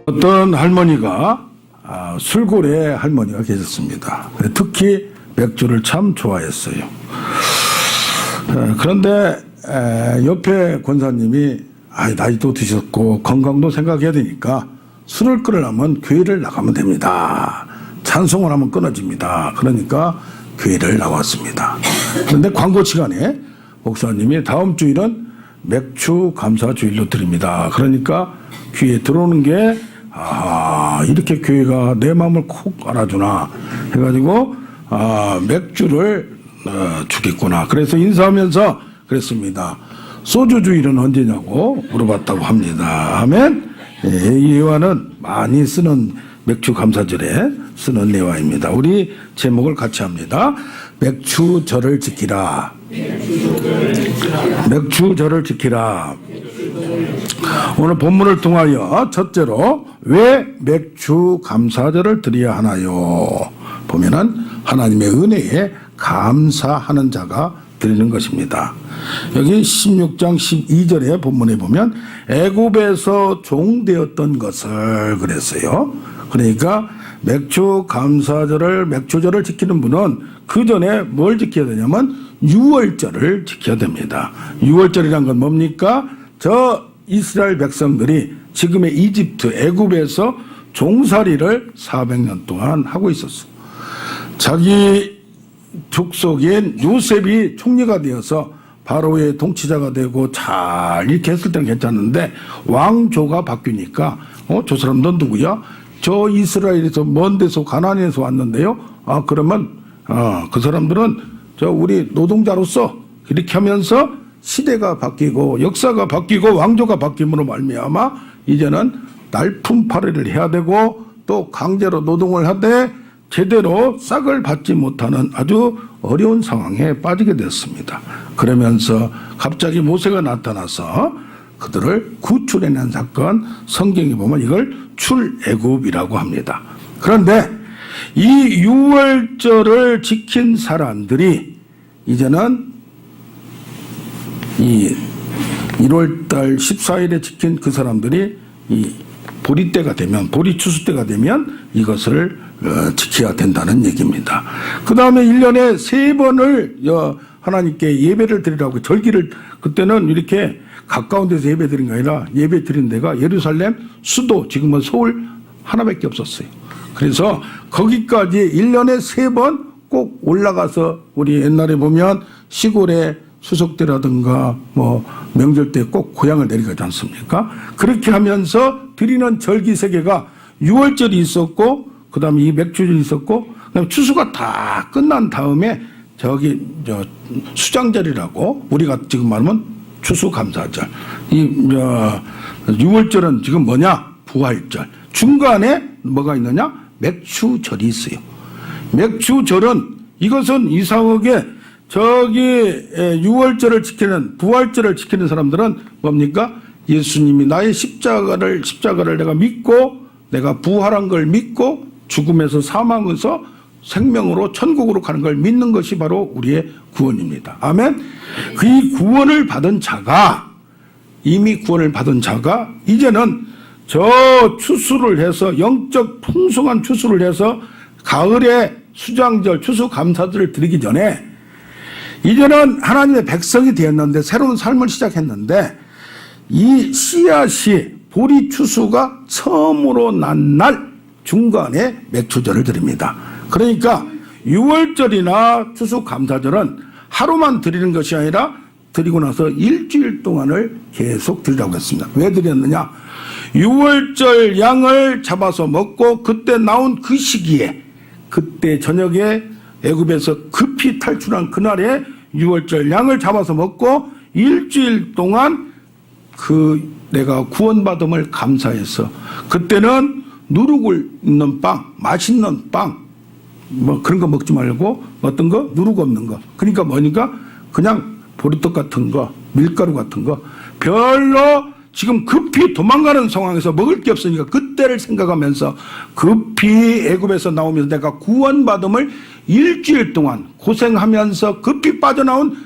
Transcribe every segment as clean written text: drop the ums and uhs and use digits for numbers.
어떤 할머니가 술고래 할머니가 계셨습니다. 특히 맥주를 참 좋아했어요. 그런데 옆에 권사님이 나이도 드셨고 건강도 생각해야 되니까 술을 끊으려면 교회를 나가면 됩니다. 찬송을 하면 끊어집니다. 그러니까 교회를 나왔습니다. 그런데 광고 시간에 목사님이 다음 주일은 맥주 감사 주일로 드립니다. 그러니까 귀에 들어오는 게 이렇게 교회가 내 마음을 콕 알아주나 해가지고 맥주를 주겠구나. 그래서 인사하면서 그랬습니다. 소주 주일은 언제냐고 물어봤다고 합니다. 아멘. 이와는 많이 쓰는 맥주 감사절에 쓰는 내화입니다. 우리 제목을 같이 합니다. 맥주절을 지키라. 맥주절을 지키라. 오늘 본문을 통하여 첫째로 왜 맥주 감사절을 드려야 하나요? 보면은 하나님의 은혜에 감사하는 자가 드리는 것입니다. 여기 16장 12절의 본문에 보면 애굽에서 종되었던 것을 그랬어요. 그러니까 맥주 감사절을 맥주절을 지키는 분은 그 전에 뭘 지켜야 되냐면 유월절을 지켜야 됩니다. 유월절이란 건 뭡니까? 저 이스라엘 백성들이 지금의 이집트 애굽에서 종살이를 400년 동안 하고 있었어. 자기 족속인 요셉이 총리가 되어서 바로의 통치자가 되고 잘 이렇게 했을 때는 괜찮은데 왕조가 바뀌니까 저 사람도 누구야? 저 이스라엘에서 먼 데서 가나안에서 왔는데요. 그러면 그 사람들은 저 우리 노동자로서 이렇게 하면서 시대가 바뀌고 역사가 바뀌고 왕조가 바뀜으로 말미암아 이제는 날품팔이를 해야 되고 또 강제로 노동을 하되 제대로 싹을 받지 못하는 아주 어려운 상황에 빠지게 됐습니다. 그러면서 갑자기 모세가 나타나서 그들을 구출해낸 사건, 성경에 보면 이걸 출애굽이라고 합니다. 그런데 이 유월절을 지킨 사람들이 이제는 이 1월달 14일에 지킨 그 사람들이 이 보리때가 되면, 보리추수 때가 되면 이것을 지켜야 된다는 얘기입니다. 그 다음에 1년에 3번을 하나님께 예배를 드리라고, 절기를, 그때는 이렇게 가까운 데서 예배 드린 게 아니라 예배 드린 데가 예루살렘 수도, 지금은 서울 하나밖에 없었어요. 그래서 거기까지 1년에 3번 꼭 올라가서, 우리 옛날에 보면 시골에 추석 때라든가 뭐 명절 때 꼭 고향을 내려가지 않습니까? 그렇게 하면서 드리는 절기 세계가 6월절이 있었고, 그 다음에 이 맥주절이 있었고, 그 다음에 추수가 다 끝난 다음에 저기 수장절이라고, 우리가 지금 말하면 추수감사절. 이 6월절은 지금 뭐냐? 부활절. 중간에 뭐가 있느냐? 맥주절이 있어요. 맥주절은, 이것은 이상하게 저기 6월절을 지키는, 부활절을 지키는 사람들은 뭡니까? 예수님이 나의 십자가를 내가 믿고, 내가 부활한 걸 믿고, 죽음에서 사망에서 생명으로 천국으로 가는 걸 믿는 것이 바로 우리의 구원입니다. 아멘. 그 구원을 받은 자가, 이미 구원을 받은 자가 이제는 저 추수를 해서, 영적 풍성한 추수를 해서 가을에 수장절, 추수감사절을 드리기 전에 이제는 하나님의 백성이 되었는데, 새로운 삶을 시작했는데, 이 씨앗이, 보리 추수가 처음으로 난 날 중간에 맥주절을 드립니다. 그러니까 6월절이나 추수감사절은 하루만 드리는 것이 아니라 드리고 나서 일주일 동안을 계속 드리라고 했습니다. 왜 드렸느냐? 6월절 양을 잡아서 먹고, 그때 나온 그 시기에, 그때 저녁에 애굽에서 급히 탈출한 그날에 6월절 양을 잡아서 먹고 일주일 동안 그 내가 구원받음을 감사해서, 그때는 누룩을 있는 빵, 맛있는 빵, 뭐 그런 거 먹지 말고 어떤 거? 누룩 없는 거. 그러니까 뭐니까 그냥 보리떡 같은 거, 밀가루 같은 거, 별로 지금 급히 도망가는 상황에서 먹을 게 없으니까 그때를 생각하면서 급히 애굽에서 나오면서 내가 구원받음을 일주일 동안 고생하면서 급히 빠져나온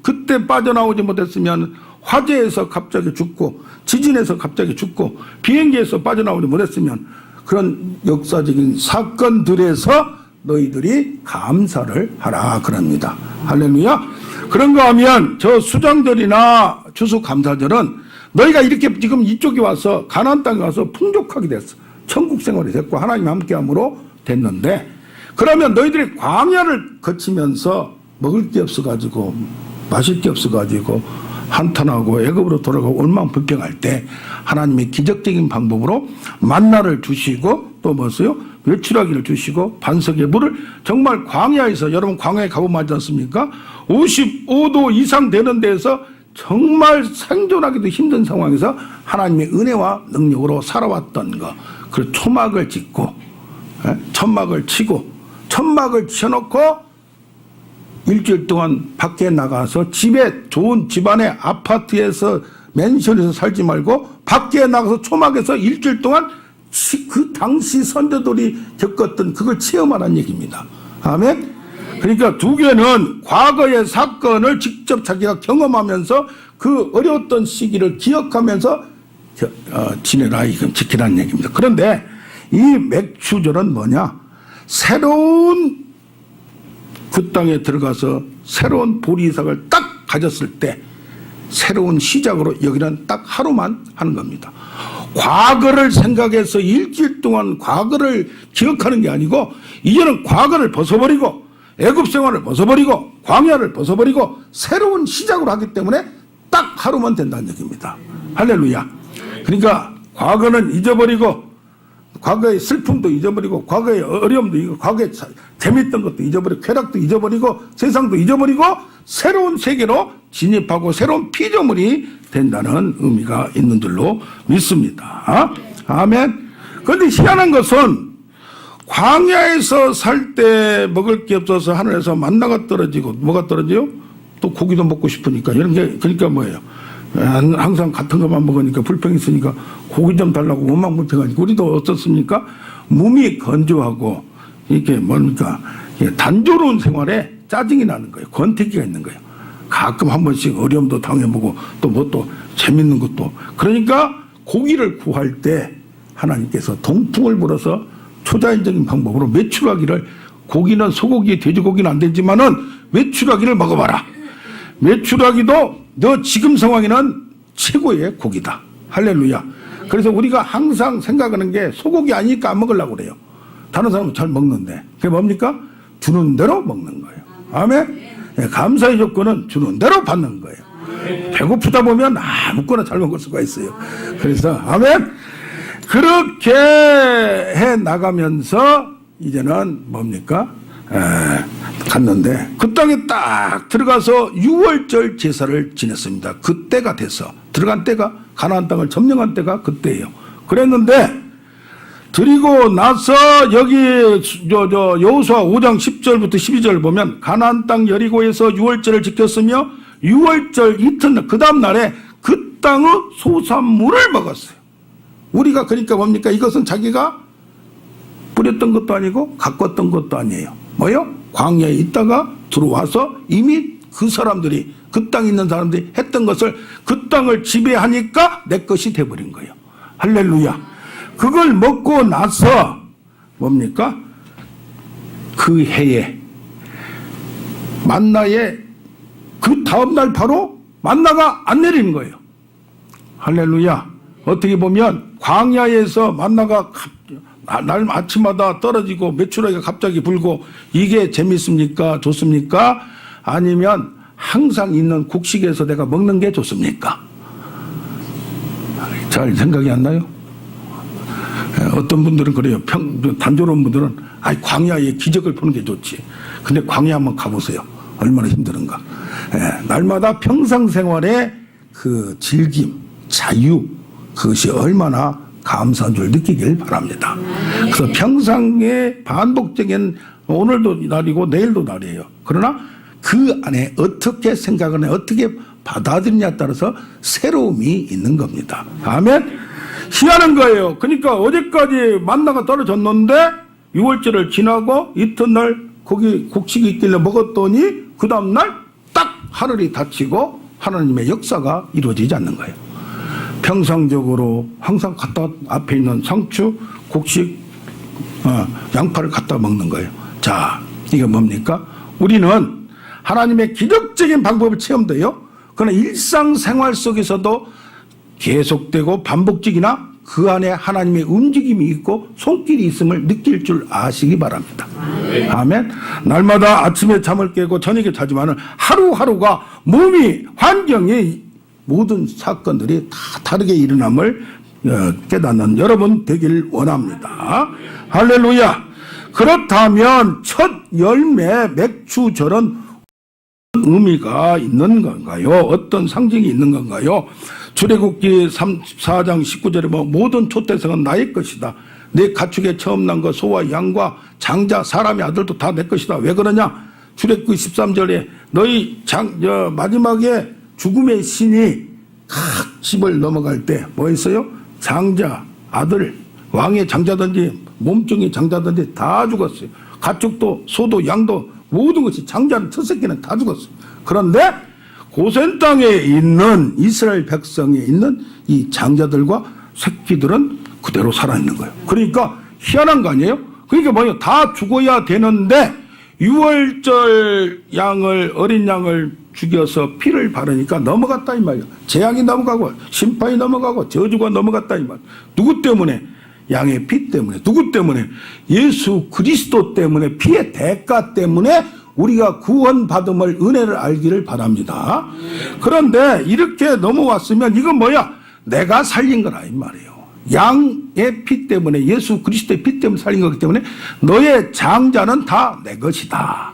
그때 빠져나오지 못했으면 화재에서 갑자기 죽고 지진에서 갑자기 죽고 비행기에서 빠져나오지 못했으면 그런 역사적인 사건들에서 너희들이 감사를 하라 그럽니다. 할렐루야. 그런가 하면 저 수장절이나 추수감사절은 너희가 이렇게 지금 이쪽에 와서 가나안 땅에 와서 풍족하게 됐어. 천국 생활이 됐고 하나님 함께함으로 됐는데, 그러면 너희들이 광야를 거치면서 먹을 게 없어가지고 마실 게 없어가지고 한탄하고 애굽으로 돌아가고 얼마나 불평할 때 하나님이 기적적인 방법으로 만나를 주시고 또 뭐였어요? 외출하기를 주시고 반석의 물을, 정말 광야에서, 여러분 광야에 가보면 알지 않습니까? 55도 이상 되는 데에서 정말 생존하기도 힘든 상황에서 하나님의 은혜와 능력으로 살아왔던 거, 그 초막을 짓고 천막을 치고 천막을 쳐놓고 일주일 동안 밖에 나가서 집에, 좋은 집안에 아파트에서 맨션에서 살지 말고 밖에 나가서 초막에서 일주일 동안 그 당시 선조들이 겪었던 그걸 체험하라는 얘기입니다. 아멘. 그러니까 두 개는 과거의 사건을 직접 자기가 경험하면서 그 어려웠던 시기를 기억하면서 지내라, 이건 지키라는 얘기입니다. 그런데 이 맥추절은 뭐냐? 새로운 그 땅에 들어가서 새로운 보리이삭을 딱 가졌을 때 새로운 시작으로 여기는 딱 하루만 하는 겁니다. 과거를 생각해서 일주일 동안 과거를 기억하는 게 아니고 이제는 과거를 벗어버리고 애굽 생활을 벗어버리고 광야를 벗어버리고 새로운 시작으로 하기 때문에 딱 하루만 된다는 얘기입니다. 할렐루야. 그러니까 과거는 잊어버리고 과거의 슬픔도 잊어버리고 과거의 어려움도 잊고 과거에 재밌던 것도 잊어버리고 쾌락도 잊어버리고 세상도 잊어버리고 새로운 세계로 진입하고 새로운 피조물이 된다는 의미가 있는 줄로 믿습니다. 아멘. 그런데 희한한 것은 광야에서 살 때 먹을 게 없어서 하늘에서 만나가 떨어지고 뭐가 떨어져요? 또 고기도 먹고 싶으니까 이런 게, 그러니까 뭐예요? 항상 같은 것만 먹으니까 불평이 있으니까 고기 좀 달라고 원망불평하니까 우리도 어떻습니까? 몸이 건조하고 이렇게 뭡니까? 단조로운 생활에 짜증이 나는 거예요. 권태기가 있는 거예요. 가끔 한 번씩 어려움도 당해보고 또 뭐 또 재밌는 것도. 그러니까 고기를 구할 때 하나님께서 동풍을 불어서 초자연적인 방법으로 메추라기를, 고기는 소고기, 돼지고기는 안 되지만은 메추라기를 먹어봐라. 메추라기도 너 지금 상황에는 최고의 고기다. 할렐루야. 그래서 우리가 항상 생각하는 게 소고기 아니니까 안 먹으려고 그래요. 다른 사람은 잘 먹는데 그게 뭡니까? 주는 대로 먹는 거예요. 아멘. 감사의 조건은 주는 대로 받는 거예요. 배고프다 보면 아무거나 잘 먹을 수가 있어요. 그래서 아멘. 그렇게 해 나가면서 이제는 뭡니까? 갔는데 그 땅에 딱 들어가서 6월절 제사를 지냈습니다. 그때가 돼서 들어간 때가, 가나안 땅을 점령한 때가 그때예요. 그랬는데 드리고 나서 여기 여호수아 5장 10절부터 12절 보면 가나안 땅 여리고에서 6월절을 지켰으며 6월절 이튿날 그 다음 날에 그 땅의 소산물을 먹었어요. 우리가 그러니까 뭡니까? 이것은 자기가 뿌렸던 것도 아니고 가꿨던 것도 아니에요. 뭐요? 광야에 있다가 들어와서 이미 그 사람들이, 그 땅에 있는 사람들이 했던 것을, 그 땅을 지배하니까 내 것이 돼버린 거예요. 할렐루야. 그걸 먹고 나서 뭡니까? 그 해에 만나에 그 다음날 바로 만나가 안 내리는 거예요. 할렐루야. 어떻게 보면 광야에서 만나가 날 아침마다 떨어지고 메추라기가 갑자기 불고 이게 재밌습니까? 좋습니까? 아니면 항상 있는 곡식에서 내가 먹는 게 좋습니까? 잘 생각이 안 나요? 어떤 분들은 그래요. 단조로운 분들은 광야에 기적을 보는 게 좋지. 근데 광야 한번 가보세요. 얼마나 힘든가. 날마다 평상생활의 그 즐김, 자유, 그것이 얼마나 감사한 줄 느끼길 바랍니다. 그래서 평상의 반복적인, 오늘도 날이고 내일도 날이에요. 그러나 그 안에 어떻게 생각을 해, 어떻게 받아들이냐에 따라서 새로움이 있는 겁니다. 아멘. 희한한 거예요. 그러니까 어제까지 만나가 떨어졌는데 6월절을 지나고 이튿날 거기 곡식이 있길래 먹었더니 그 다음날 딱 하늘이 닫히고 하나님의 역사가 이루어지지 않는 거예요. 평상적으로 항상 갖다 앞에 있는 상추, 곡식, 양파를 갖다 먹는 거예요. 자, 이게 뭡니까? 우리는 하나님의 기적적인 방법을 체험돼요. 그러나 일상생활 속에서도 계속되고 반복적이나 그 안에 하나님의 움직임이 있고 손길이 있음을 느낄 줄 아시기 바랍니다. 아멘. 날마다 아침에 잠을 깨고 저녁에 자지만은 하루하루가 몸이, 환경이, 모든 사건들이 다 다르게 일어남을 깨닫는 여러분 되길 원합니다. 할렐루야. 그렇다면 첫 열매 맥주절은 의미가 있는 건가요? 어떤 상징이 있는 건가요? 출애굽기 4장 19절에 모든 초태생은 나의 것이다. 내 가축에 처음 난 것 소와 양과 장자 사람의 아들도 다 내 것이다. 왜 그러냐? 출애굽기 13절에 너희 마지막에 죽음의 신이 각 집을 넘어갈 때 뭐 했어요? 장자, 아들, 왕의 장자든지 몸종의 장자든지 다 죽었어요. 가축도 소도 양도 모든 것이 장자는 첫 새끼는 다 죽었어요. 그런데 고센 땅에 있는 이스라엘 백성에 있는 이 장자들과 새끼들은 그대로 살아있는 거예요. 그러니까 희한한 거 아니에요? 그러니까 뭐예요? 다 죽어야 되는데 6월절 양을, 어린 양을 죽여서 피를 바르니까 넘어갔다 이 말이에요. 재앙이 넘어가고 심판이 넘어가고 저주가 넘어갔다 이 말이에요. 누구 때문에? 양의 피 때문에. 누구 때문에? 예수 그리스도 때문에, 피의 대가 때문에 우리가 구원받음을, 은혜를 알기를 바랍니다. 그런데 이렇게 넘어왔으면 이건 뭐야? 내가 살린 거라 이 말이에요. 양의 피 때문에, 예수 그리스도의 피 때문에 살린 거기 때문에 너의 장자는 다 내 것이다.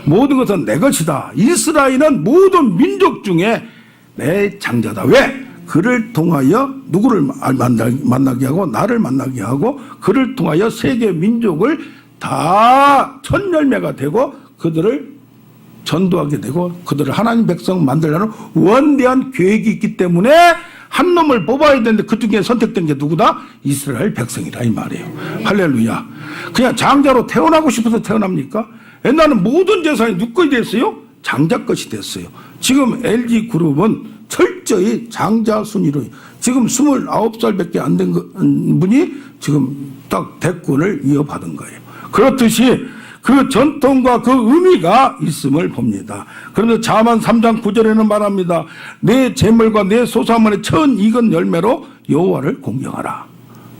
모든 것은 내 것이다. 이스라엘은 모든 민족 중에 내 장자다. 왜? 그를 통하여 누구를 만나게 하고 나를 만나게 하고 그를 통하여 세계 민족을 다 첫 열매가 되고 그들을 전도하게 되고 그들을 하나님 백성 만들려는 원대한 계획이 있기 때문에 한 놈을 뽑아야 되는데 그 중에 선택된 게 누구다? 이스라엘 백성이다 이 말이에요. 할렐루야. 그냥 장자로 태어나고 싶어서 태어납니까? 옛날에는 모든 재산이 누구 것이 됐어요? 장자 것이 됐어요. 지금 LG그룹은 철저히 장자 순위로 지금 29살밖에 안 된 분이 지금 딱 대권을 이어받은 거예요. 그렇듯이 그 전통과 그 의미가 있음을 봅니다. 그런데 자만 3장 9절에는 말합니다. 내 재물과 내 소산물의 처음 익은 열매로 여호와를 공경하라.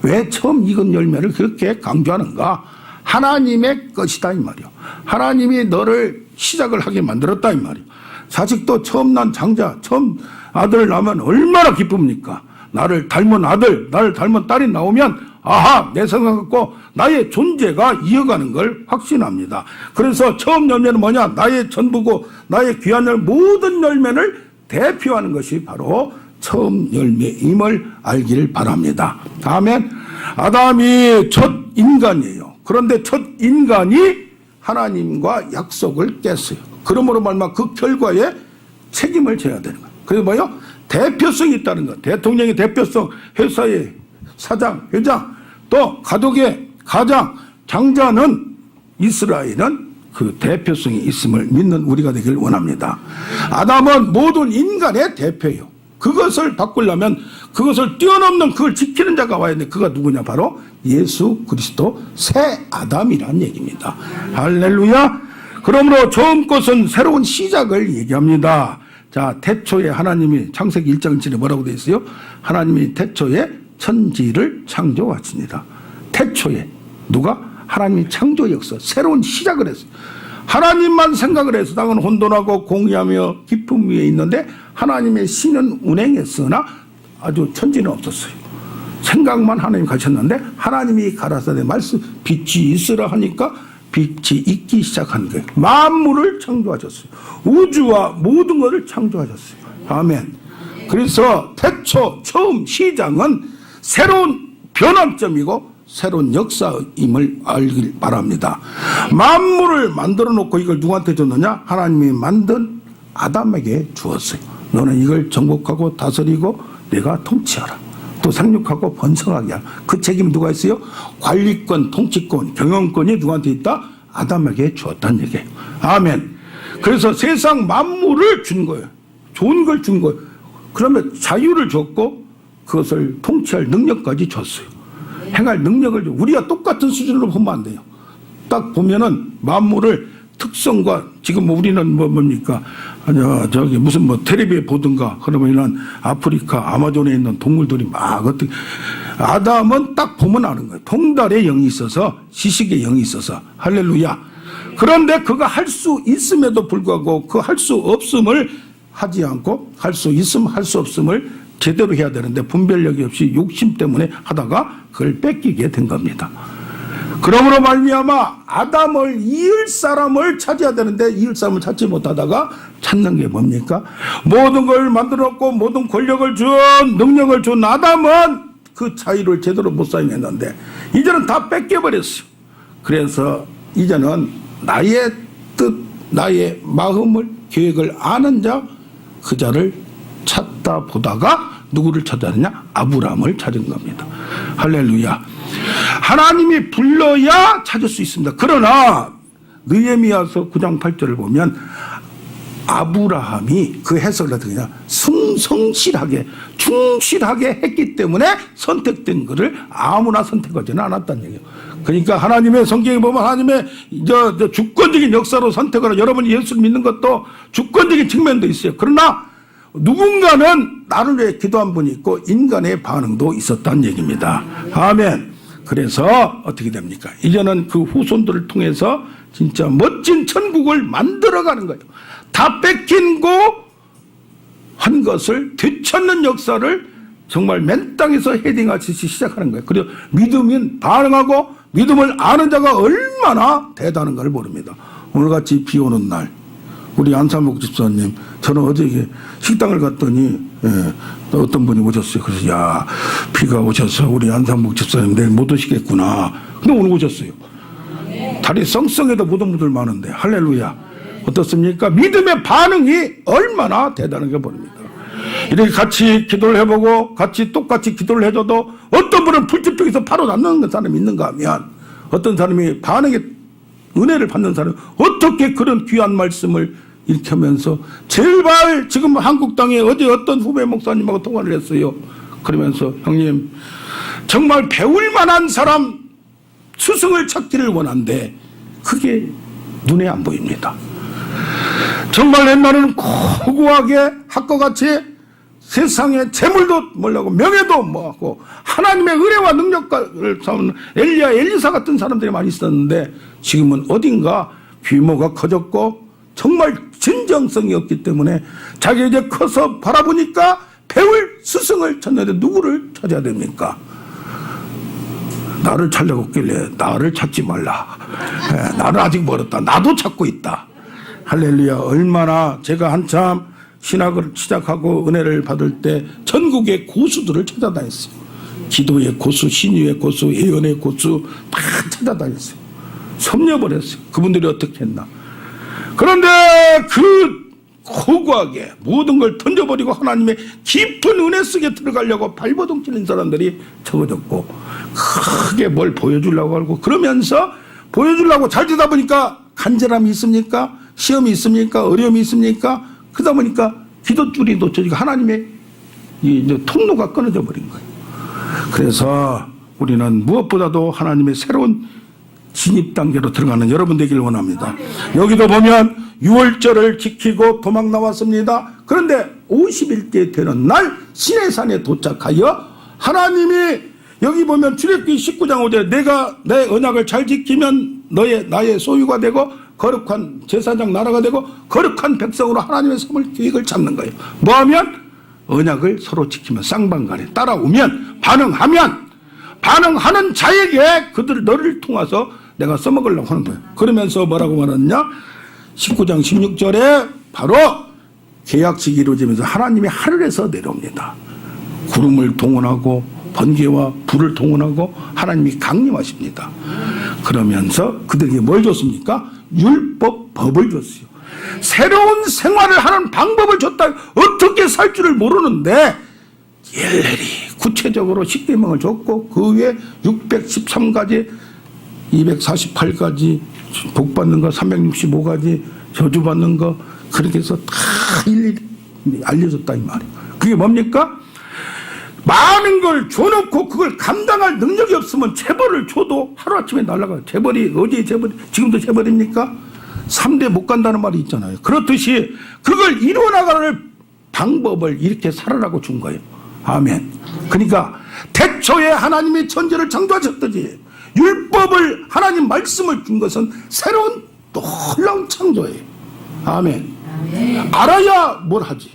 왜 처음 익은 열매를 그렇게 강조하는가? 하나님의 것이다 이 말이요. 하나님이 너를 시작을 하게 만들었다 이 말이요. 자식도 처음 난 장자, 처음 아들을 낳으면 얼마나 기쁩니까? 나를 닮은 아들, 나를 닮은 딸이 나오면 아하, 내 생각 갖고 나의 존재가 이어가는 걸 확신합니다. 그래서 처음 열매는 뭐냐? 나의 전부고 나의 귀한 모든 열매를 대표하는 것이 바로 처음 열매임을 알기를 바랍니다. 아멘. 아담이 첫 인간이에요. 그런데 첫 인간이 하나님과 약속을 깼어요. 그러므로 말미암아 그 결과에 책임을 져야 되는 거예요. 그래서 뭐요? 대표성이 있다는 거. 대통령의 대표성, 회사의 사장, 회장, 또 가족의 가장, 장자는 이스라엘은 그 대표성이 있음을 믿는 우리가 되길 원합니다. 아담은 모든 인간의 대표예요. 그것을 바꾸려면 그것을 뛰어넘는 그걸 지키는 자가 와야 되는데 그가 누구냐? 바로 예수 그리스도 새 아담이란 얘기입니다. 할렐루야. 그러므로 처음 것은 새로운 시작을 얘기합니다. 자, 태초에 하나님이 창세기 1장 1절에 뭐라고 되어 있어요? 하나님이 태초에 천지를 창조하십니다. 태초에 누가? 하나님이 창조 역사, 새로운 시작을 했어요. 하나님만 생각을 해서 땅은 혼돈하고 공의하며 깊음 위에 있는데 하나님의 신은 운행했으나 아주 천지는 없었어요. 생각만 하나님 가셨는데 하나님이 가라사대 말씀 빛이 있으라 하니까 빛이 있기 시작한 거예요. 만물을 창조하셨어요. 우주와 모든 것을 창조하셨어요. 아멘. 그래서 태초 처음 시작은 새로운 변환점이고 새로운 역사임을 알길 바랍니다. 만물을 만들어 놓고 이걸 누구한테 줬느냐? 하나님이 만든 아담에게 주었어요. 너는 이걸 정복하고 다스리고 내가 통치하라. 또 생육하고 번성하게 하라. 그 책임 누가 있어요? 관리권, 통치권, 경영권이 누구한테 있다? 아담에게 주었다는 얘기예요. 아멘. 그래서 세상 만물을 준 거예요. 좋은 걸 준 거예요. 그러면 자유를 줬고 그것을 통치할 능력까지 줬어요. 행할 능력을 줘. 우리가 똑같은 수준으로 보면 안 돼요. 딱 보면은 만물을 특성과 지금 뭐 우리는 뭡니까? 저기 무슨 뭐 텔레비에 보든가 그러면은 아프리카 아마존에 있는 동물들이 막 어떻게 아담은 딱 보면 아는 거예요. 통달의 영이 있어서 지식의 영이 있어서 할렐루야. 그런데 그가 할 수 있음에도 불구하고 그 할 수 없음을 하지 않고 할 수 있음 할 수 없음을 제대로 해야 되는데 분별력이 없이 욕심 때문에 하다가 그걸 뺏기게 된 겁니다. 그러므로 말미암아 아담을 이을 사람을 찾아야 되는데 이을 사람을 찾지 못하다가 찾는 게 뭡니까? 모든 걸 만들었고 모든 권력을 준 능력을 준 아담은 그 자유를 제대로 못 사용했는데 이제는 다 뺏겨버렸어요. 그래서 이제는 나의 뜻 나의 마음을 계획을 아는 자 그 자를 찾다 보다가 누구를 찾았느냐? 아브라함을 찾은 겁니다. 할렐루야. 하나님이 불러야 찾을 수 있습니다. 그러나 느헤미야서 9장 8절을 보면 아브라함이 그 해석을 어떻게 하냐? 성실하게 충실하게 했기 때문에 선택된 것을 아무나 선택하지는 않았다는 얘기예요. 그러니까 하나님의 성경에 보면 하나님의 주권적인 역사로 선택을 여러분이 예수를 믿는 것도 주권적인 측면도 있어요. 그러나 누군가는 나를 위해 기도한 분이 있고 인간의 반응도 있었다는 얘기입니다. 아멘. 그래서 어떻게 됩니까? 이제는 그 후손들을 통해서 진짜 멋진 천국을 만들어가는 거예요. 다 뺏긴 거 한 것을 되찾는 역사를 정말 맨 땅에서 헤딩하듯이 시작하는 거예요. 그리고 믿음은 반응하고 믿음을 아는 자가 얼마나 대단한 걸 모릅니다. 오늘같이 비 오는 날 우리 안산목 집사님 저는 어제 식당을 갔더니 어떤 분이 오셨어요. 그래서 야 비가 오셔서 우리 안산목 집사님 내일 못 오시겠구나. 근데 오늘 오셨어요. 다리 썽썽해도 못 온 분들 많은데 할렐루야. 어떻습니까? 믿음의 반응이 얼마나 대단한 게 보입니다. 이렇게 같이 기도를 해보고 같이 똑같이 기도를 해줘도 어떤 분은 불집 쪽에서 바로 낫는 사람이 있는가 하면 어떤 사람이 반응에 은혜를 받는 사람이 어떻게 그런 귀한 말씀을 이렇게 하면서 제발 지금 한국 땅에 어제 어떤 후배 목사님하고 통화를 했어요. 그러면서 형님 정말 배울 만한 사람 스승을 찾기를 원한데 그게 눈에 안 보입니다. 정말 옛날에는 고고하게 학과같이 세상에 재물도 뭐라고 명예도 뭐하고 하나님의 은혜와 능력을 삼는 엘리야 엘리사 같은 사람들이 많이 있었는데 지금은 어딘가 규모가 커졌고 정말 진정성이 없기 때문에 자기 이제 커서 바라보니까 배울 스승을 찾는데 누구를 찾아야 됩니까? 나를 찾려고 했길래 나를 찾지 말라. 나는 아직 멀었다. 나도 찾고 있다. 할렐루야. 얼마나 제가 한참 신학을 시작하고 은혜를 받을 때 전국의 고수들을 찾아다녔어요. 기도의 고수, 신유의 고수, 예언의 고수 다 찾아다녔어요. 섭렵버렸어요. 그분들이 어떻게 했나. 그런데 그 고고하게 모든 걸 던져버리고 하나님의 깊은 은혜 속에 들어가려고 발버둥 치는 사람들이 적어졌고 크게 뭘 보여주려고 하고 그러면서 보여주려고 잘 되다 보니까 간절함이 있습니까? 시험이 있습니까? 어려움이 있습니까? 그러다 보니까 기도줄이 놓쳐지고 하나님의 이제 통로가 끊어져 버린 거예요. 그래서 우리는 무엇보다도 하나님의 새로운 진입 단계로 들어가는 여러분 되기를 원합니다. 여기도 보면 6월절을 지키고 도망 나왔습니다. 그런데 50일째 되는 날 시내산에 도착하여 하나님이 여기 보면 출애굽기 19장 5절에 내가 내 언약을 잘 지키면 나의 소유가 되고 거룩한 제사장 나라가 되고 거룩한 백성으로 하나님의 섬을 계획을 잡는 거예요. 뭐하면? 언약을 서로 지키면 쌍방간에 따라오면 반응하는 자에게 너를 통해서 내가 써먹으려고 하는 거예요. 그러면서 뭐라고 말하느냐? 19장 16절에 바로 계약식이 이루어지면서 하나님이 하늘에서 내려옵니다. 구름을 동원하고 번개와 불을 동원하고 하나님이 강림하십니다. 그러면서 그들에게 뭘 줬습니까? 율법, 법을 줬어요. 새로운 생활을 하는 방법을 줬다. 어떻게 살 줄을 모르는데 일일이 구체적으로 10계명을 줬고 그 위에 613가지 248가지 복받는 거 365가지 저주받는 거 그렇게 해서 다 일일이 알려졌다 이 말이에요. 그게 뭡니까? 많은 걸 줘놓고 그걸 감당할 능력이 없으면 재벌을 줘도 하루아침에 날아가요. 재벌이 어제 재벌이 지금도 재벌입니까? 3대 못 간다는 말이 있잖아요. 그렇듯이 그걸 이루어나가는 방법을 이렇게 살아라고 준 거예요. 아멘. 그러니까 태초에 하나님이 천지를 창조하셨듯이 율법을 하나님 말씀을 준 것은 새로운 놀라운 창조예요. 아멘. 알아야 뭘 하지.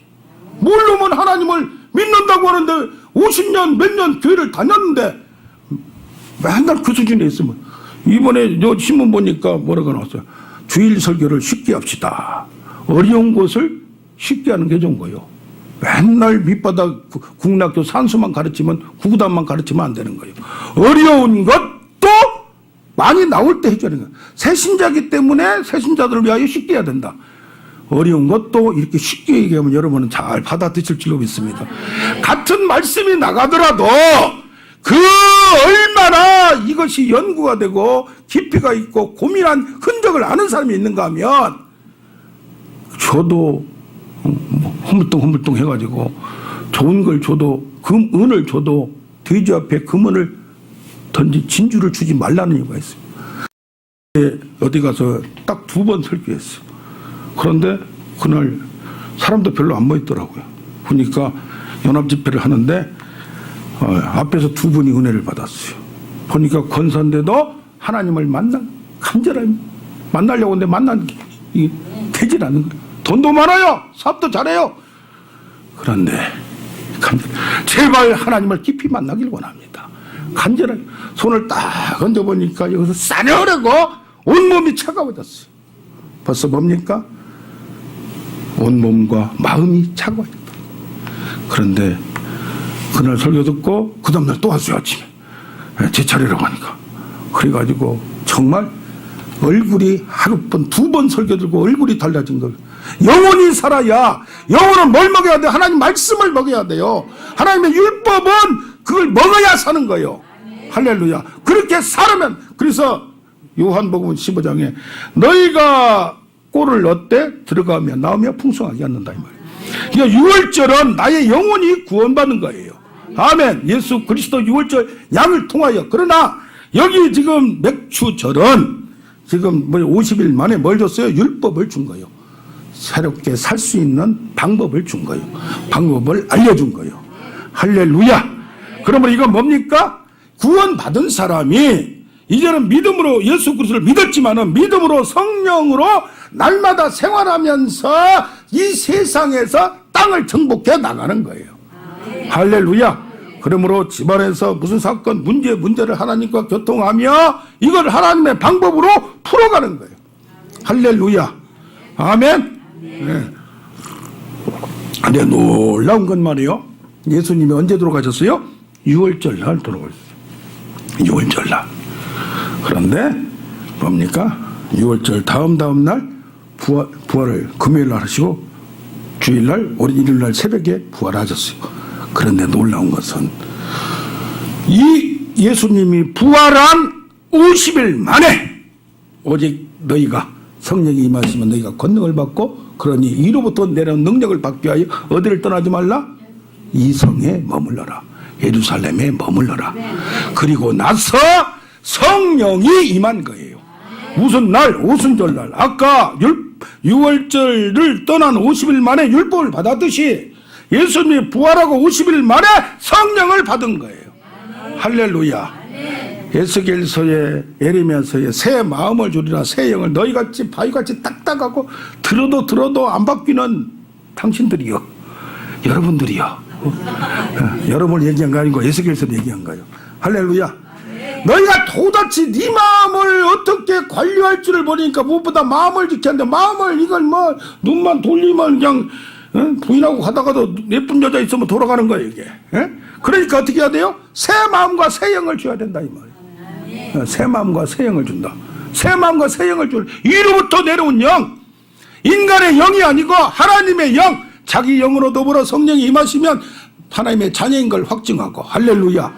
모르면 하나님을 믿는다고 하는데 50년 몇 년 교회를 다녔는데 맨날 그 수준에 있으면 이번에 요 신문 보니까 뭐라고 나왔어요. 주일 설교를 쉽게 합시다. 어려운 것을 쉽게 하는 게 좋은 거예요. 맨날 밑바닥 국락교 산수만 가르치면 구구단만 가르치면 안 되는 거예요. 어려운 것도 많이 나올 때 해줘야 되는 거예요. 새신자이기 때문에 새신자들을 위하여 쉽게 해야 된다. 어려운 것도 이렇게 쉽게 얘기하면 여러분은 잘 받아들일 줄로 믿습니다. 같은 말씀이 나가더라도 그 얼마나 이것이 연구가 되고 깊이가 있고 고민한 흔적을 아는 사람이 있는가 하면 저도 허물뚱 해가지고 좋은 걸 줘도 은을 줘도 돼지 앞에 금은을 진주를 주지 말라는 이유가 있습니다. 어디 가서 딱 2번 설교했어요. 그런데 그날 사람도 별로 안 모였더라고요. 보니까 연합집회를 하는데 앞에서 2분이 은혜를 받았어요. 보니까 권사인데도 하나님을 간절히 만나려고 하는데 만난 게 되질 않는 거예요. 돈도 많아요. 사업도 잘해요. 그런데 제발 하나님을 깊이 만나길 원합니다. 간절하게 손을 딱 얹어보니까 여기서 싸늘하고 온몸이 차가워졌어요. 벌써 뭡니까? 온몸과 마음이 차가워졌다. 그런데 그날 설교 듣고 그 다음날 또 왔어요. 아침에 제 차례라고 하니까 그래가지고 정말 얼굴이 하룻번 2번 설교 들고 얼굴이 달라진 거예요. 영혼이 살아야 영혼은 뭘 먹어야 돼요? 하나님 말씀을 먹어야 돼요. 하나님의 율법은 그걸 먹어야 사는 거예요. 할렐루야. 그렇게 살면 그래서 요한복음 15장에 너희가 꼴을 얻되 들어가며 나오며 풍성하게 얻는다 이 말이에요. 그러니까 유월절은 나의 영혼이 구원받는 거예요. 아멘. 예수 그리스도 유월절 양을 통하여. 그러나 여기 지금 맥주절은 지금 50일 만에 뭘 줬어요? 율법을 준 거예요. 새롭게 살 수 있는 방법을 준 거예요. 방법을 알려준 거예요. 할렐루야. 그러면 이건 뭡니까? 구원받은 사람이 이제는 믿음으로 예수 그리스도를 믿었지만은 믿음으로 성령으로 날마다 생활하면서 이 세상에서 땅을 정복해 나가는 거예요. 할렐루야. 그러므로 집안에서 무슨 사건 문제를 하나님과 교통하며 이걸 하나님의 방법으로 풀어가는 거예요. 할렐루야. 아멘. 네. 근데 놀라운 건 말이에요. 예수님이 언제 돌아가셨어요? 6월절 날 돌아가셨어요. 6월절 날. 그런데 뭡니까? 6월절 다음 날 부활을 금요일 날 하시고 주일날 일요일 날 새벽에 부활하셨어요. 그런데 놀라운 것은 이 예수님이 부활한 50일 만에 오직 너희가 성령이 임하시면 너희가 권능을 받고 그러니 이로부터 내려온 능력을 받기 위하여 어디를 떠나지 말라? 이 성에 머물러라. 예루살렘에 머물러라. 그리고 나서 성령이 임한 거예요. 무슨 날? 오순절날. 아까 6월절을 떠난 50일 만에 율법을 받았듯이 예수님이 부활하고 50일 만에 성령을 받은 거예요. 할렐루야. 에스겔서에 에레미야서에 새 마음을 주리라 새 영을 너희같이 바위같이 딱딱하고 들어도 안 바뀌는 당신들이요. 여러분들이요. 여러분을 얘기한 거 아니고 에스겔서를 얘기한 거예요. 할렐루야. 너희가 도대체 네 마음을 어떻게 관리할 줄을 모르니까 무엇보다 마음을 지켜야 하는데 마음을 이걸 눈만 돌리면 그냥 부인하고 가다가도 예쁜 여자 있으면 돌아가는 거예요 이게. 그러니까 어떻게 해야 돼요? 새 마음과 새 영을 줘야 된다 이 말이에요. 새 마음과 새 영을 준다. 새 마음과 새 영을 줄 이로부터 내려온 영, 인간의 영이 아니고 하나님의 영, 자기 영으로 더불어 성령이 임하시면 하나님의 자녀인 걸 확증하고. 할렐루야.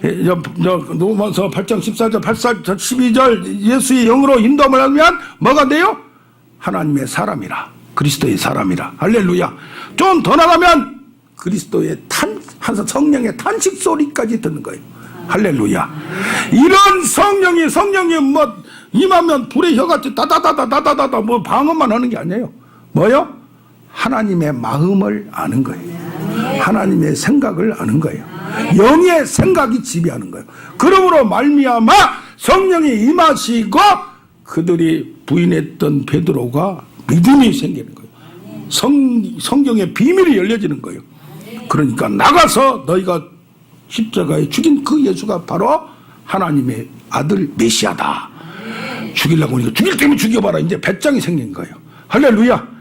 로마서 8장 14절 12절 예수의 영으로 인도함을 하면 뭐가 돼요? 하나님의 사람이라. 그리스도의 사람이라. 할렐루야. 좀 더 나가면 그리스도의 성령의 탄식 소리까지 듣는 거예요. 할렐루야. 이런 성령이 뭐 임하면 불의 혀같이 다다다다다다다 뭐 방언만 하는 게 아니에요. 뭐요? 하나님의 마음을 아는 거예요. 하나님의 생각을 아는 거예요. 영의 생각이 지배하는 거예요. 그러므로 말미암아 성령이 임하시고 그들이 부인했던 베드로가 믿음이 생기는 거예요. 성경의 비밀이 열려지는 거예요. 그러니까 나가서 너희가 십자가에 죽인 그 예수가 바로 하나님의 아들 메시아다. 죽이려고 하니까 죽일 때면 죽여봐라. 이제 배짱이 생긴 거예요. 할렐루야.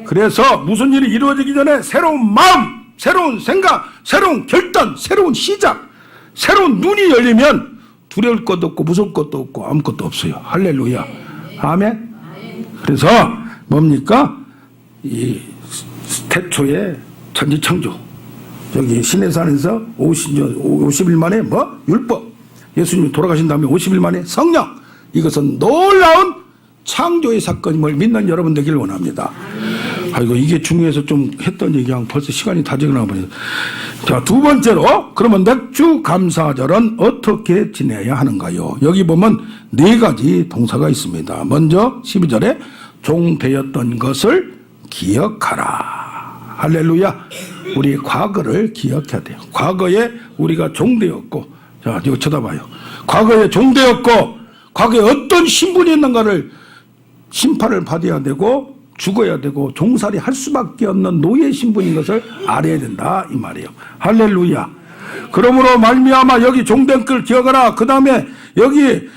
그래서 무슨 일이 이루어지기 전에 새로운 마음, 새로운 생각, 새로운 결단, 새로운 시작, 새로운 눈이 열리면 두려울 것도 없고 무서울 것도 없고 아무것도 없어요. 할렐루야. 아멘. 그래서 뭡니까? 이 태초에 천지창조, 여기 시내산에서 50일 만에 율법, 예수님이 돌아가신 다음에 50일 만에 성령, 이것은 놀라운 창조의 사건임을 믿는 여러분 되기를 원합니다. 아이고, 이게 중요해서 좀 했던 얘기하고 벌써 시간이 다 지나가 버렸어요. 자, 두 번째로, 그러면 맥주 감사절은 어떻게 지내야 하는가요? 여기 보면 네 가지 동사가 있습니다. 먼저 12절에 종되었던 것을 기억하라. 할렐루야. 우리 과거를 기억해야 돼요. 과거에 우리가 종되었고, 자, 이거 쳐다봐요. 과거에 종되었고, 과거에 어떤 신분이 있는가를 심판을 받아야 되고, 죽어야 되고, 종살이 할 수밖에 없는 노예 신분인 것을 알아야 된다, 이 말이에요. 할렐루야. 그러므로 말미암아 여기 종된 걸 기억하라. 그 다음에 여기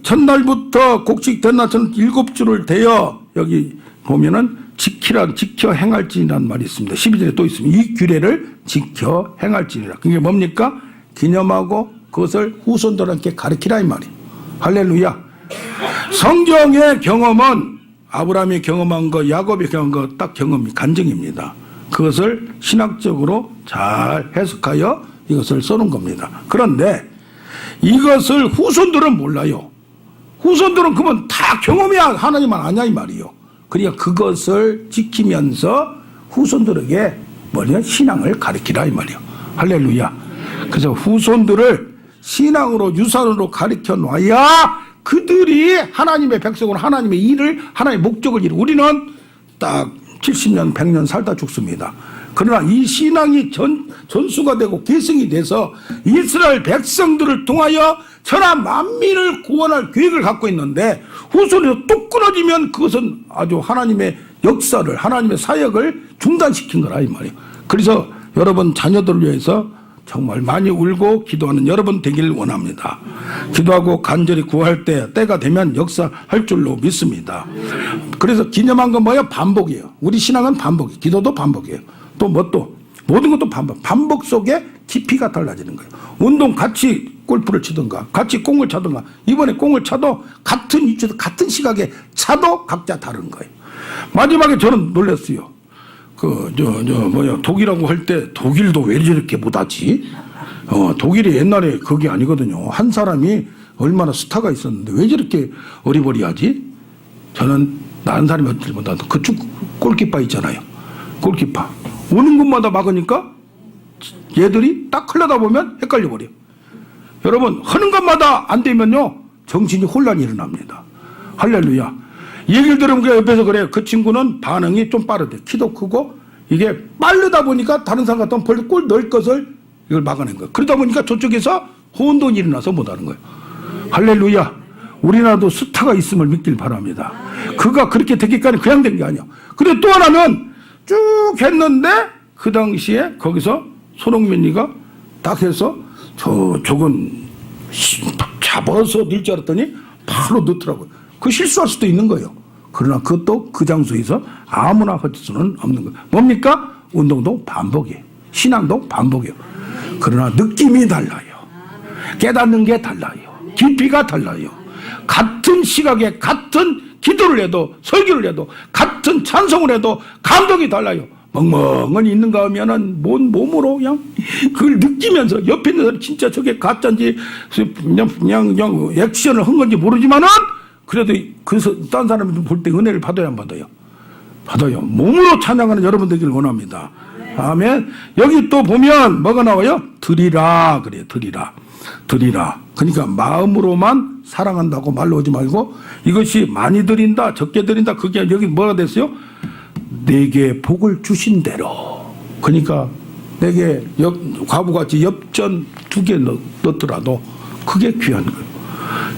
첫날부터 곡식된 날처럼 7주를 대어, 여기 보면은 지켜 행할지니라는 말이 있습니다. 12절에 또 있습니다. 이 규례를 지켜 행할지니라. 그게 뭡니까? 기념하고 그것을 후손들한테 가르치라, 이 말이에요. 할렐루야. 성경의 경험은 아브라함이 경험한 거, 야곱이 경험한 거 딱 경험이 간증입니다. 그것을 신학적으로 잘 해석하여 이것을 써놓은 겁니다. 그런데 이것을 후손들은 몰라요. 후손들은 그러면 다 경험해야 하나님만 아냐, 이 말이에요. 그러니까 그것을 지키면서 후손들에게 신앙을 가르치라, 이 말이에요. 할렐루야. 그래서 후손들을 신앙으로 유산으로 가르쳐 놔야 그들이 하나님의 백성으로 하나님의 일을, 하나님의 목적을 이루고, 우리는 딱 70년 100년 살다 죽습니다. 그러나 이 신앙이 전수가 되고 계승이 돼서 이스라엘 백성들을 통하여 천하 만민을 구원할 계획을 갖고 있는데, 후손에서 또 끊어지면 그것은 아주 하나님의 역사를, 하나님의 사역을 중단시킨 거라, 이 말이에요. 그래서 여러분 자녀들을 위해서 정말 많이 울고 기도하는 여러분 되기를 원합니다. 기도하고 간절히 구할 때가 되면 역사할 줄로 믿습니다. 그래서 기념한 건 뭐예요? 반복이에요. 우리 신앙은 반복이에요. 기도도 반복이에요. 또 모든 것도 반복 속에 깊이가 달라지는 거예요. 운동 같이 골프를 치든가 같이 공을 차든가, 이번에 공을 차도 같은 위치에서 같은 시각에 차도 각자 다른 거예요. 마지막에 저는 놀랐어요. 독일하고 할 때 독일도 왜 저렇게 못하지? 독일이 옛날에 그게 아니거든요. 한 사람이 얼마나 스타가 있었는데 왜 저렇게 어리버리하지? 저는 다른 사람이 어떨보다 그쪽 골키퍼 있잖아요. 골키퍼. 오는 곳마다 막으니까 얘들이 딱 흘러다보면 헷갈려버려요. 여러분, 하는 것마다 안 되면요, 정신이 혼란이 일어납니다. 할렐루야. 얘기를 들으면 그 옆에서 그래요. 그 친구는 반응이 좀 빠르대. 키도 크고 이게 빠르다 보니까 다른 사람 같으면 벌써 골 넣을 것을 이걸 막아낸 거예요. 그러다 보니까 저쪽에서 혼돈이 일어나서 못하는 거예요. 할렐루야. 우리나라도 스타가 있음을 믿길 바랍니다. 그가 그렇게 되기까지 그냥 된 게 아니야. 근데 또 하나는 쭉 했는데 그 당시에 거기서 손흥민이가 딱 해서 저건 잡아서 넣을 줄 알았더니 바로 넣더라고요. 그 실수할 수도 있는 거예요. 그러나 그것도 그 장소에서 아무나 할 수는 없는 거예요. 뭡니까? 운동도 반복이에요. 신앙도 반복이에요. 그러나 느낌이 달라요. 깨닫는 게 달라요. 깊이가 달라요. 같은 시각에 같은 기도를 해도, 설교를 해도, 같은 찬송을 해도 감동이 달라요. 멍멍은 있는가 하면은 몸으로 그냥 그걸 느끼면서 옆에 있는 사람이 진짜 저게 가짜인지 그냥 액션을 한 건지 모르지만은 그래도 딴 사람이 볼 때 은혜를 받아야 안 받아요? 받아요. 몸으로 찬양하는 여러분 되기를 원합니다. 아멘. 여기 또 보면 뭐가 나와요? 드리라 그래요. 드리라. 드리라. 그러니까 마음으로만 사랑한다고 말로 하지 말고 이것이 많이 드린다 적게 드린다 그게 여기 뭐가 됐어요? 내게 복을 주신 대로. 그러니까 내게 과부같이 엽전 2개 넣더라도 그게 귀한 거예요.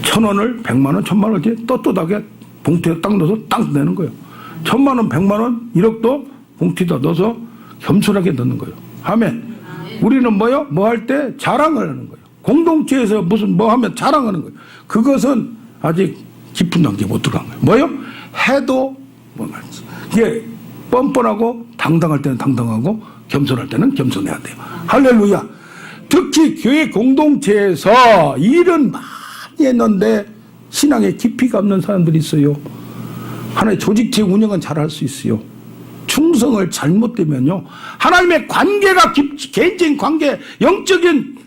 1,000원을 100만 원 1,000만 원 이렇게 떳떳하게 봉투에 딱 넣어서 딱 내는 거예요. 1,000만 원 100만 원 1억도 봉투에다 넣어서 겸손하게 넣는 거예요. 아멘. 우리는 뭐요? 뭐 할 때 자랑을 하는 거예요. 공동체에서 무슨 뭐 하면 자랑하는 거예요. 그것은 아직 깊은 단계에 못 들어간 거예요. 뭐요? 해도 뭐 말지. 이게 뻔뻔하고 당당할 때는 당당하고 겸손할 때는 겸손해야 돼요. 할렐루야. 특히 교회 공동체에서 일은 많이 했는데 신앙에 깊이가 없는 사람들이 있어요. 하나의 조직체 운영은 잘할 수 있어요. 충성을 잘못되면요. 하나님의 관계가 개인적인 관계, 영적인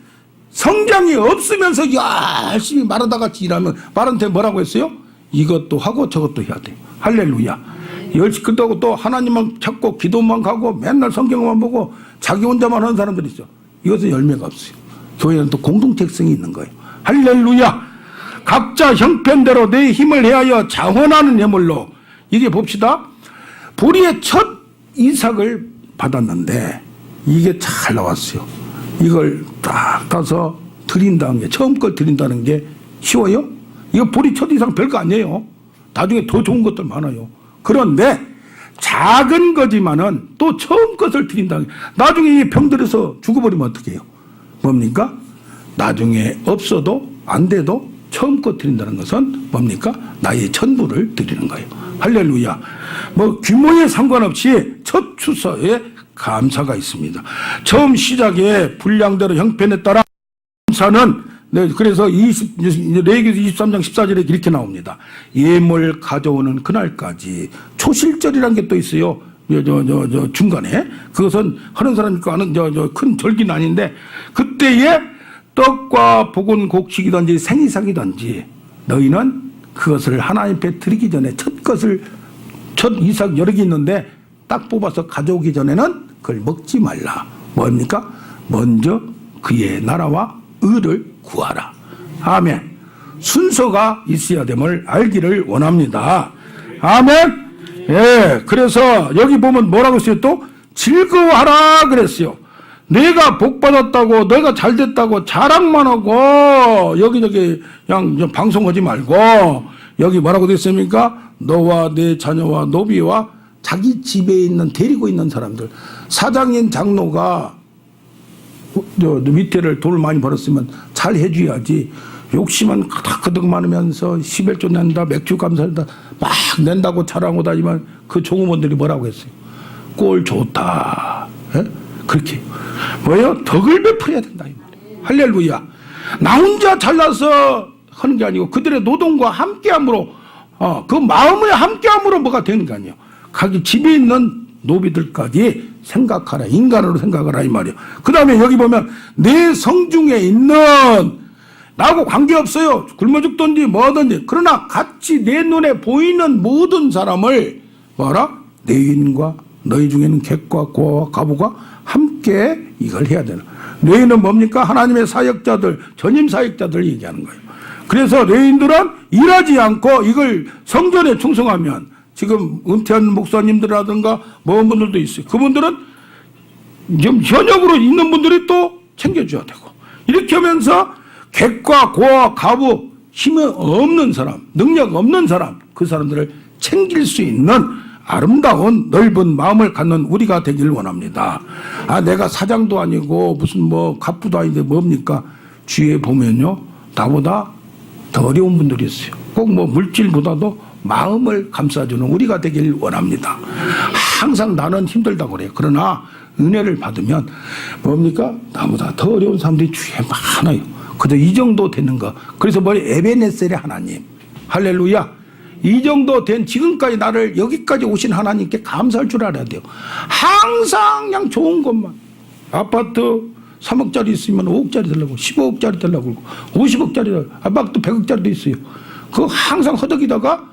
성장이 없으면서 열심히 말하다 같이 일하면 말한테 뭐라고 했어요? 이것도 하고 저것도 해야 돼요. 할렐루야. 열심히 그렇다고 또 하나님만 찾고 기도만 가고 맨날 성경만 보고 자기 혼자만 하는 사람들이 있어. 이것은 열매가 없어요. 교회는 또 공동체성이 있는 거예요. 할렐루야. 각자 형편대로 내 힘을 해하여 자원하는 예물로. 이게 봅시다. 보리의 첫 이삭을 받았는데 이게 잘 나왔어요. 이걸 딱 따서 드린다는 게, 처음 걸 드린다는 게 쉬워요? 이거 보리 첫 이삭 별거 아니에요. 나중에 더 좋은 것들 많아요. 그런데 작은 거지만은 또 처음 것을 드린다는 게, 나중에 이 병들어서 죽어버리면 어떻게 해요? 뭡니까? 나중에 없어도 안 돼도 처음 것 드린다는 것은 뭡니까? 나의 전부를 드리는 거예요. 할렐루야. 뭐 규모에 상관없이 첫 추서에 감사가 있습니다. 처음 시작에 분량대로 형편에 따라 감사는, 네, 그래서 레위기 23장 14절에 이렇게 나옵니다. 예물 가져오는 그날까지. 초실절이라는 게 또 있어요. 중간에. 그것은 하는 사람이 아는 큰 절기는 아닌데, 그때에 떡과 볶은 곡식이든지 생이삭이든지 너희는 그것을 하나님 앞에 드리기 전에 첫 이삭 여러 개 있는데 딱 뽑아서 가져오기 전에는 그걸 먹지 말라. 뭡니까? 먼저 그의 나라와 의를 구하라. 아멘. 순서가 있어야 됨을 알기를 원합니다. 아멘. 예. 그래서 여기 보면 뭐라고 했어요? 또 즐거워하라 그랬어요. 내가 복 받았다고, 내가 잘 됐다고 자랑만 하고 여기저기 그냥 방송하지 말고, 여기 뭐라고 됐습니까? 너와 내 자녀와 노비와 자기 집에 있는 데리고 있는 사람들, 사장인 장로가 밑에를 돈을 많이 벌었으면 잘 해줘야지. 욕심은 그득 많으면서 11조 낸다, 맥주 감사한다 막 낸다고 자랑하고 다니면 그 종업원들이 뭐라고 했어요? 꼴 좋다. 예? 그렇게 뭐예요? 덕을 베풀어야 된다 이 말이에요. 할렐루야. 나 혼자 잘나서 하는 게 아니고 그들의 노동과 함께함으로, 그 마음의 함께함으로 뭐가 되는 게 아니에요. 자기 집에 있는 노비들까지 생각하라. 인간으로 생각하라 이 말이에요. 그 다음에 여기 보면 내 성중에 있는, 나하고 관계없어요. 굶어 죽든지 뭐든지, 그러나 같이 내 눈에 보이는 모든 사람을 뭐라? 내인과 너희 중에는 객과 고아와 과부가 함께 이걸 해야 되는. 레위는 뭡니까? 하나님의 사역자들, 전임 사역자들 얘기하는 거예요. 그래서 레위인들은 일하지 않고 이걸 성전에 충성하면, 지금 은퇴한 목사님들이라든가 모은 분들도 있어요. 그분들은 지금 현역으로 있는 분들이 또 챙겨줘야 되고, 이렇게 하면서 객과 고아 과부, 힘이 없는 사람, 능력 없는 사람, 그 사람들을 챙길 수 있는 아름다운 넓은 마음을 갖는 우리가 되기를 원합니다. 내가 사장도 아니고 무슨 뭐 갑부도 아닌데 뭡니까? 주위에 보면요, 나보다 더 어려운 분들이 있어요. 꼭 뭐 물질보다도 마음을 감싸주는 우리가 되길 원합니다. 항상 나는 힘들다고 그래요. 그러나 은혜를 받으면 뭡니까? 나보다 더 어려운 사람들이 주위에 많아요. 그저 이 정도 되는 거. 그래서 뭐 에베네셀의 하나님, 할렐루야. 이 정도 된 지금까지 나를 여기까지 오신 하나님께 감사할 줄 알아야 돼요. 항상 그냥 좋은 것만. 아파트 3억짜리 있으면 5억짜리 달라고, 15억짜리 달라고, 50억짜리, 아파트 100억짜리도 있어요. 그거 항상 허덕이다가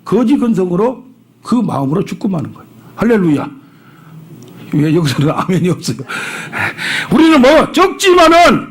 거지 근성으로 그 마음으로 죽고 마는 거예요. 할렐루야. 왜 여기서는 아멘이 없어요? 우리는 뭐 적지만은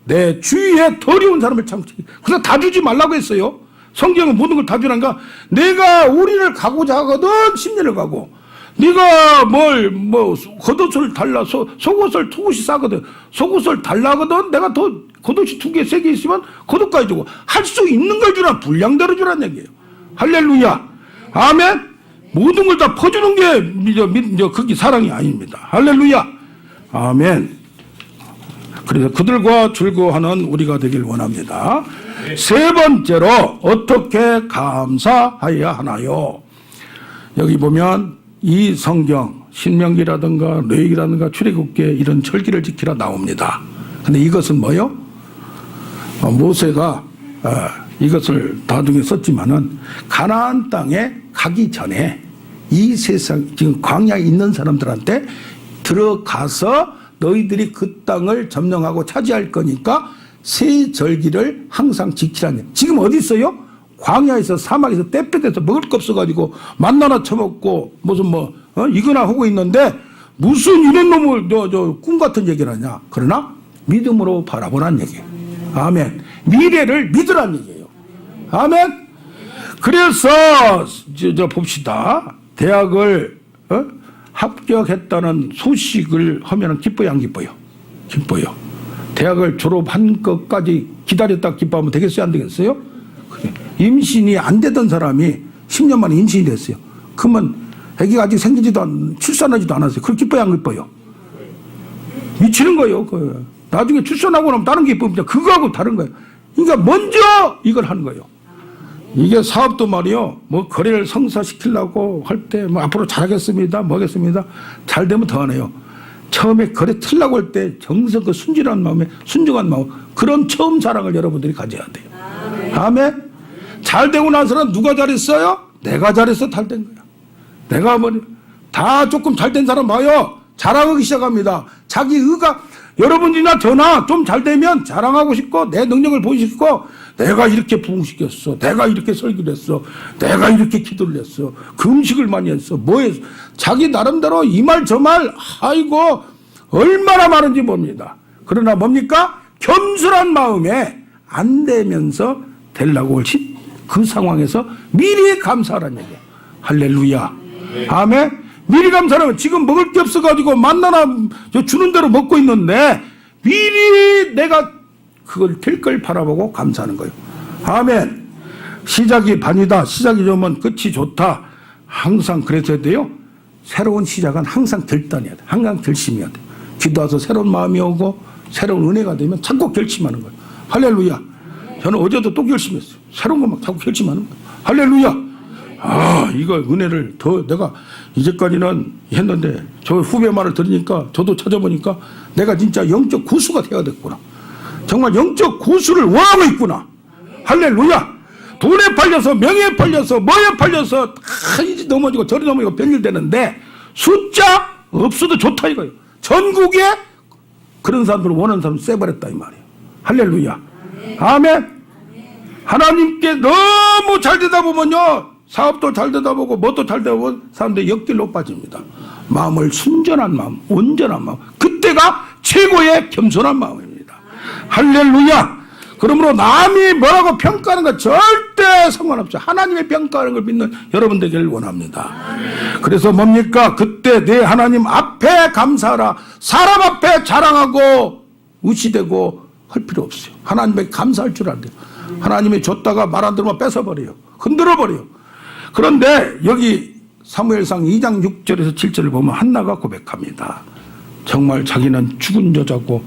내 주위에 더러운 사람을 참지. 그래서 다 주지 말라고 했어요. 성경은 모든 걸 다 주란가. 내가 우리를 가고자 하거든 10년을 가고, 네가 뭐 겉옷을 달라, 속옷을 속옷이 싸거든. 속옷을 달라거든 내가 더 겉옷이 2개 3개 있으면 겉옷까지 주고, 할 수 있는 걸 주라, 분량대로 주라는 얘기예요. 할렐루야. 아멘. 모든 걸 다 퍼주는 게 그게 사랑이 아닙니다. 할렐루야. 아멘. 그래서 그들과 즐거워하는 우리가 되길 원합니다. 세 번째로 어떻게 감사해야 하나요? 여기 보면 이 성경 신명기라든가 레위기라든가 출애굽기에 이런 절기를 지키라 나옵니다. 근데 이것은 뭐요? 모세가 이것을 나중에 썼지만은 가나안 땅에 가기 전에 이 세상 지금 광야에 있는 사람들한테 들어가서 너희들이 그 땅을 점령하고 차지할 거니까 세 절기를 항상 지키라는. 지금 어디 있어요? 광야에서 사막에서 떼빼대서 먹을 거 없어가지고 만나나 처먹고 무슨 이거나 하고 있는데 무슨 이런 놈을 꿈 같은 얘기를 하냐. 그러나 믿음으로 바라보란 얘기예요. 아멘. 미래를 믿으란 얘기예요. 아멘. 그래서 봅시다. 대학을 합격했다는 소식을 하면 기뻐요, 안 기뻐요? 기뻐요. 대학을 졸업한 것까지 기다렸다 기뻐하면 되겠어요, 안 되겠어요? 임신이 안 되던 사람이 10년 만에 임신이 됐어요. 그러면 아기가 아직 출산하지도 않았어요. 그걸 기뻐요, 안 기뻐요? 미치는 거예요. 나중에 출산하고 나면 다른 게 기쁩니다. 그거하고 다른 거예요. 그러니까 먼저 이걸 하는 거예요. 이게 사업도 말이요, 거래를 성사시키려고 할 때, 앞으로 잘하겠습니다, 하겠습니다. 잘 되면 더 하네요. 처음에 거래 틀려고 할 때 정성 그 순진한 마음에, 순종한 마음, 그런 처음 사랑을 여러분들이 가져야 돼요. 아멘. 잘 되고 나서는 누가 잘했어요? 내가 잘해서 잘 된 거야. 내가 다 조금 잘 된 사람 봐요. 자랑하기 시작합니다. 자기 의가, 여러분이나 저나 좀 잘 되면 자랑하고 싶고, 내 능력을 보이고 싶고, 내가 이렇게 부흥시켰어. 내가 이렇게 설교를 했어. 내가 이렇게 기도를 했어. 그 음식을 많이 했어. 뭐 했어. 자기 나름대로 이 말 저 말, 아이고, 얼마나 많은지 봅니다. 그러나 뭡니까? 겸손한 마음에 안 되면서 되려고 그 상황에서 미리 감사하라는 얘기야. 할렐루야. 아멘. 미리 감사하면 지금 먹을 게 없어가지고 만나나 주는 대로 먹고 있는데 미리 내가 그걸 될 걸 바라보고 감사하는 거예요. 아멘. 시작이 반이다. 시작이 좋으면 끝이 좋다. 항상 그래서야 돼요. 새로운 시작은 항상 결단해야 돼. 항상 결심해야 돼. 기도해서 새로운 마음이 오고 새로운 은혜가 되면 자꾸 결심하는 거예요. 할렐루야. 저는 어제도 또 결심했어요. 새로운 거 막 자꾸 결심하는 거예요. 할렐루야. 이거 은혜를 더 내가 이제까지는 했는데 저 후배 말을 들으니까 저도 찾아보니까 내가 진짜 영적 고수가 되어야 됐구나. 정말 영적 고수를 원하고 있구나. 할렐루야. 돈에 팔려서 명예에 팔려서 뭐에 팔려서 이제 넘어지고 저리 넘어지고 별일 되는데 숫자 없어도 좋다 이거예요. 전국에 그런 사람들을 원하는 사람 쎄버렸다 이 말이에요. 할렐루야. 아멘. 하나님께 너무 잘 되다 보면요, 사업도 잘 되다 보고 뭣도 잘 되다 보면 사람들이 역길로 빠집니다. 마음을 순전한 마음, 온전한 마음, 그때가 최고의 겸손한 마음입니다. 할렐루야. 그러므로 남이 뭐라고 평가하는 거 절대 상관없죠. 하나님의 평가하는 걸 믿는 여러분 되기를 원합니다. 그래서 뭡니까? 그때 내 하나님 앞에 감사하라. 사람 앞에 자랑하고 우시대고 할 필요 없어요. 하나님에게 감사할 줄 알아요. 하나님이 줬다가 말 안 들으면 뺏어버려요. 흔들어버려요. 그런데 여기 사무엘상 2장 6절에서 7절을 보면 한나가 고백합니다. 정말 자기는 죽은 여자고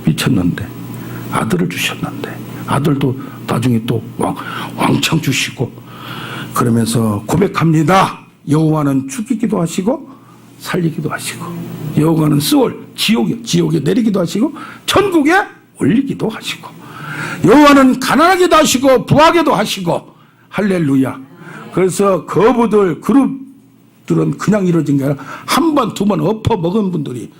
미쳤는데 아들을 주셨는데 아들도 나중에 또 왕창 주시고 그러면서 고백합니다. 여호와는 죽이기도 하시고 살리기도 하시고 여호와는 스올 지옥에 내리기도 하시고 천국에 올리기도 하시고 여호와는 가난하게도 하시고 부하게도 하시고 할렐루야. 그래서 거부들 그룹들은 그냥 이루어진 게 아니라 한 번 두 번 엎어먹은 분들이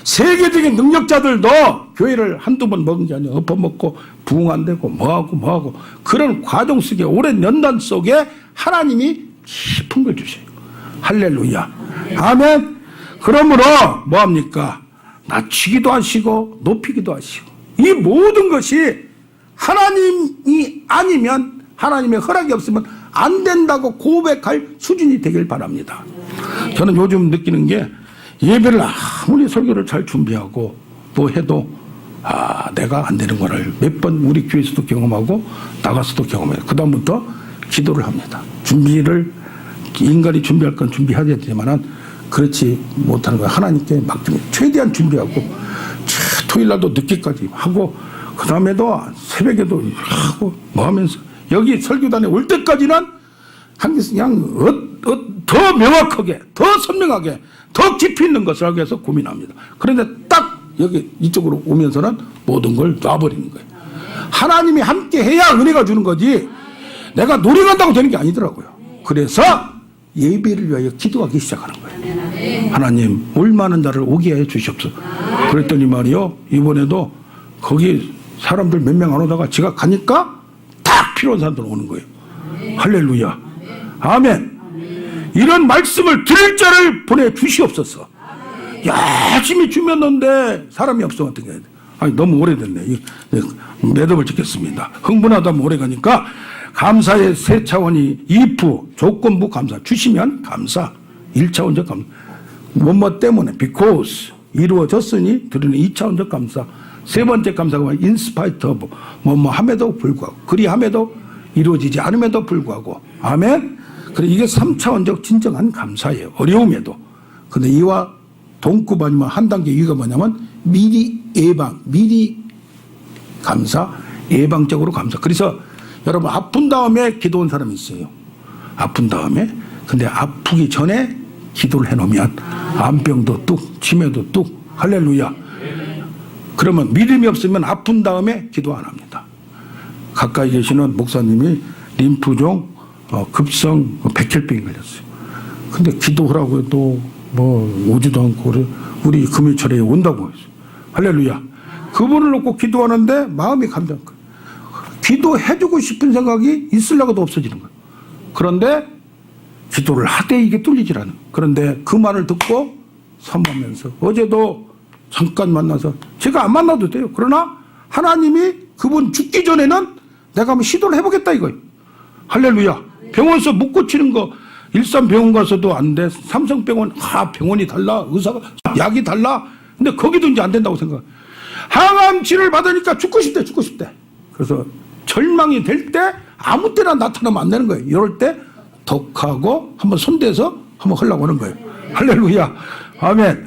세계적인 능력자들도 교회를 한두 번 먹은 게 아니라 엎어먹고 부흥 안 되고 뭐하고 그런 과정 속에 오랜 연단 속에 하나님이 깊은 걸 주셔요. 할렐루야. 아멘. 그러므로 뭐합니까? 낮추기도 하시고 높이기도 하시고 이 모든 것이 하나님이 아니면 하나님의 허락이 없으면 안 된다고 고백할 수준이 되길 바랍니다. 저는 요즘 느끼는 게 예배를 아무리 설교를 잘 준비하고 뭐 해도 내가 안 되는 거를 몇 번 우리 교회에서도 경험하고 나가서도 경험해요. 그 다음부터 기도를 합니다. 준비를 인간이 준비할 건 준비해야 되지만은 그렇지 못하는 거예요. 하나님께 맡기면 최대한 준비하고 토요일날도 늦게까지 하고 그 다음에도 새벽에도 하고 뭐 하면서 여기 설교단에 올 때까지는 그냥 더 명확하게 더 선명하게 더 깊이 있는 것을 하기 위해서 고민합니다. 그런데 딱 여기 이쪽으로 오면서는 모든 걸 놔버리는 거예요. 하나님이 함께 해야 은혜가 주는 거지 내가 노력한다고 되는 게 아니더라고요. 그래서 예배를 위하여 기도하기 시작하는 거예요. 하나님 올 많은 자를 오게 해 주시옵소서. 그랬더니 말이요 이번에도 거기 사람들 몇 명 안 오다가 제가 가니까 딱 필요한 사람들 오는 거예요. 할렐루야 아멘. 이런 말씀을 들을 자를 보내주시옵소서. 열심히 주면는데 사람이 없으면 어떻게 해야 돼? 아니 너무 오래됐네. 매듭을 짓겠습니다. 흥분하다 오래 가니까 감사의 세 차원이 if 조건부 감사 주시면 감사 1차원적 감사 뭐뭐 때문에 because 이루어졌으니 드리는 2차원적 감사 세 번째 감사가 in spite of 뭐뭐 함에도 불구하고 그리함에도 이루어지지 않음에도 불구하고 아멘. 그래 이게 3차원적 진정한 감사예요. 어려움에도. 근데 이와 동급 아니면 한 단계 위가 뭐냐면 미리 예방 미리 감사 예방적으로 감사. 그래서 여러분 아픈 다음에 기도 온 사람이 있어요. 아픈 다음에 근데 아프기 전에 기도를 해놓으면 암병도 뚝 치매도 뚝 할렐루야. 그러면 믿음이 없으면 아픈 다음에 기도 안 합니다. 가까이 계시는 목사님이 림프종 급성 백혈병이 걸렸어요. 근데 기도하라고 해도 뭐 오지도 않고 우리 금요일에 온다고 했어요. 할렐루야. 그분을 놓고 기도하는데 마음이 감정. 기도해주고 싶은 생각이 있으려고도 없어지는 거예요. 그런데 기도를 하되 이게 뚫리질 않아요. 그런데 그 말을 듣고 삼으면서 어제도 잠깐 만나서 제가 안 만나도 돼요. 그러나 하나님이 그분 죽기 전에는 내가 한번 시도를 해보겠다 이거예요. 할렐루야. 병원에서 못 고치는 거 일산병원 가서도 안 돼. 삼성병원 병원이 달라. 의사가 약이 달라. 근데 거기도 이제 안 된다고 생각. 항암 치료를 받으니까 죽고 싶대. 그래서 절망이 될 때 아무 때나 나타나면 안 되는 거예요. 이럴 때 덕하고 한번 손대서 한번 하려고 하는 거예요. 할렐루야. 아멘.